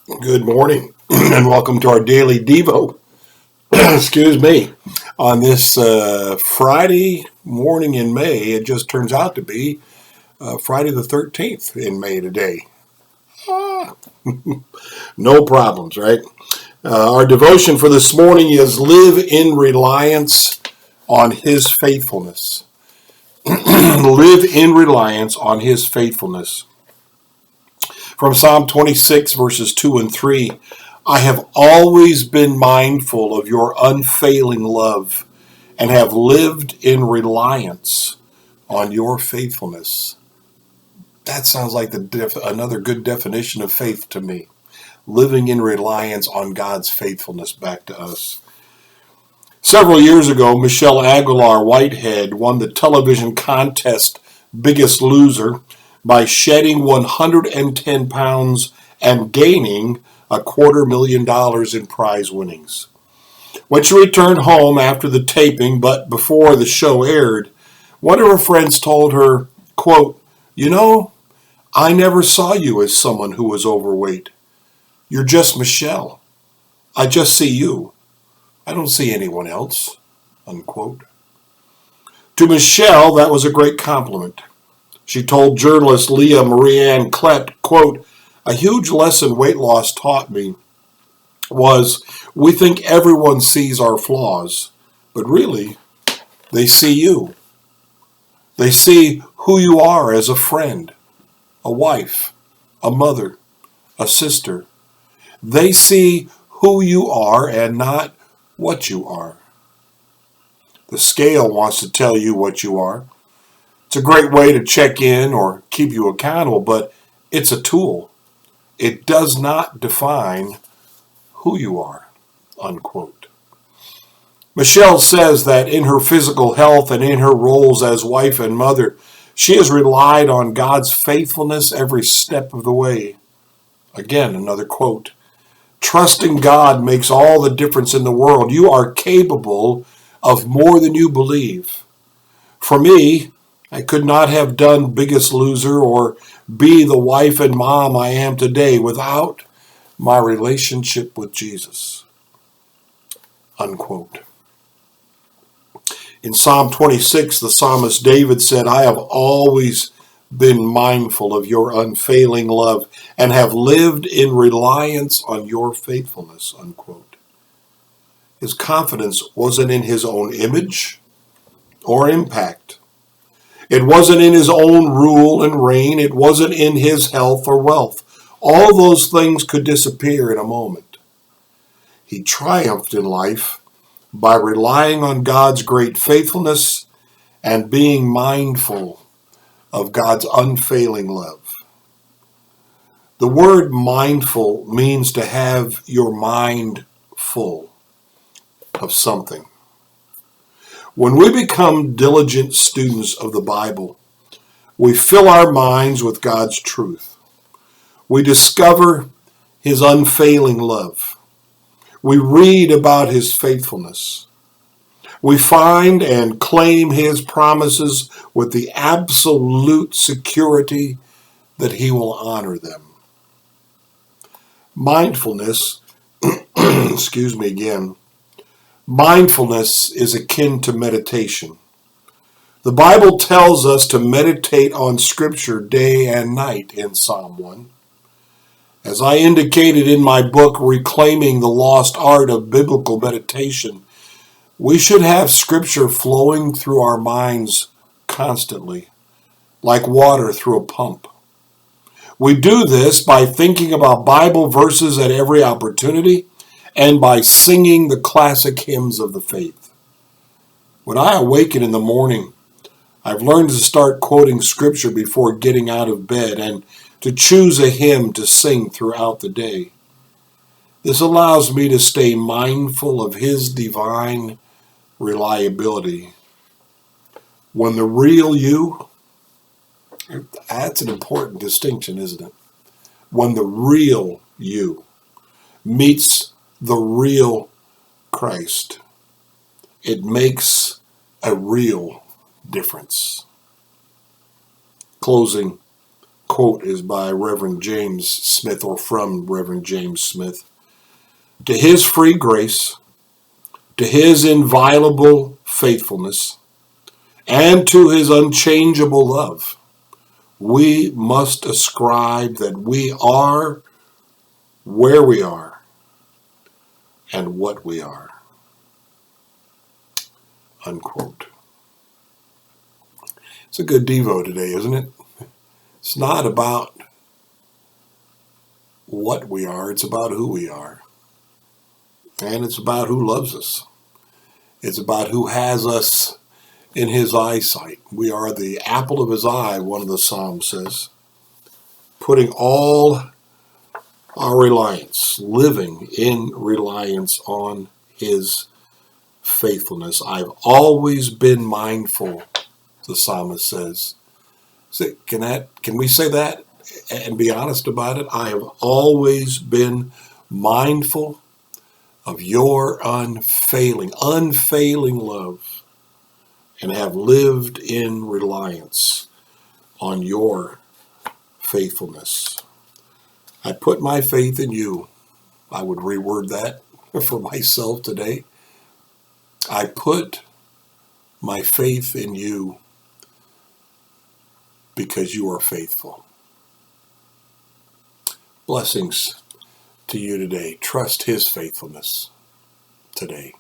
Good morning and welcome to our daily Devo. Excuse me. On this Friday morning in May, it just turns out to be Friday the 13th in May today. Ah, no problems, right? Our devotion for this morning is live in reliance on His faithfulness. Live in reliance on His faithfulness. From Psalm 26, verses 2 and 3, I have always been mindful of your unfailing love and have lived in reliance on your faithfulness. That sounds like another good definition of faith to me. Living in reliance on God's faithfulness back to us. Several years ago, Michelle Aguilar Whitehead won the television contest Biggest Loser by shedding 110 pounds and gaining $250,000 in prize winnings. When she returned home after the taping, but before the show aired, one of her friends told her, quote, "You know, I never saw you as someone who was overweight. You're just Michelle. I just see you. I don't see anyone else," unquote. To Michelle, that was a great compliment. She told journalist Leah Marianne Klett, quote, "A huge lesson weight loss taught me was we think everyone sees our flaws, but really, they see you. They see who you are as a friend, a wife, a mother, a sister. They see who you are and not what you are. The scale wants to tell you what you are. It's a great way to check in or keep you accountable, but it's a tool. It does not define who you are," unquote. Michelle says that in her physical health and in her roles as wife and mother, she has relied on God's faithfulness every step of the way. Again, another quote. "Trusting God makes all the difference in the world. You are capable of more than you believe. For me, I could not have done Biggest Loser or be the wife and mom I am today without my relationship with Jesus," unquote. In Psalm 26, the psalmist David said, "I have always been mindful of your unfailing love and have lived in reliance on your faithfulness," unquote. His confidence wasn't in his own image or impact. It wasn't in his own rule and reign. It wasn't in his health or wealth. All those things could disappear in a moment. He triumphed in life by relying on God's great faithfulness and being mindful of God's unfailing love. The word mindful means to have your mind full of something. When we become diligent students of the Bible, we fill our minds with God's truth. We discover His unfailing love. We read about His faithfulness. We find and claim His promises with the absolute security that He will honor them. Mindfulness, excuse me again, mindfulness is akin to meditation. The Bible tells us to meditate on Scripture day and night in Psalm 1. As I indicated in my book, Reclaiming the Lost Art of Biblical Meditation, we should have Scripture flowing through our minds constantly, like water through a pump. We do this by thinking about Bible verses at every opportunity and by singing the classic hymns of the faith. When I awaken in the morning, I've learned to start quoting Scripture before getting out of bed and to choose a hymn to sing throughout the day. This allows me to stay mindful of His divine reliability. When the real you, that's an important distinction, isn't it? When the real you meets the real Christ, it makes a real difference. Closing, quote is by Reverend James Smith, or from Reverend James Smith. To his free grace, to his inviolable faithfulness, and to his unchangeable love, we must ascribe that we are where we are and what we are. Unquote. It's a good Devo today, isn't it? It's not about what we are, it's about who we are. And it's about who loves us. It's about who has us in his eyesight. We are the apple of his eye, one of the Psalms says. Putting all our reliance, living in reliance on his faithfulness. I've always been mindful, the psalmist says. Can we say that and be honest about it? I have always been mindful of your unfailing love, and have lived in reliance on your faithfulness. I put my faith in you. I would reword that for myself today. I put my faith in you because you are faithful. Blessings to you today. Trust his faithfulness today.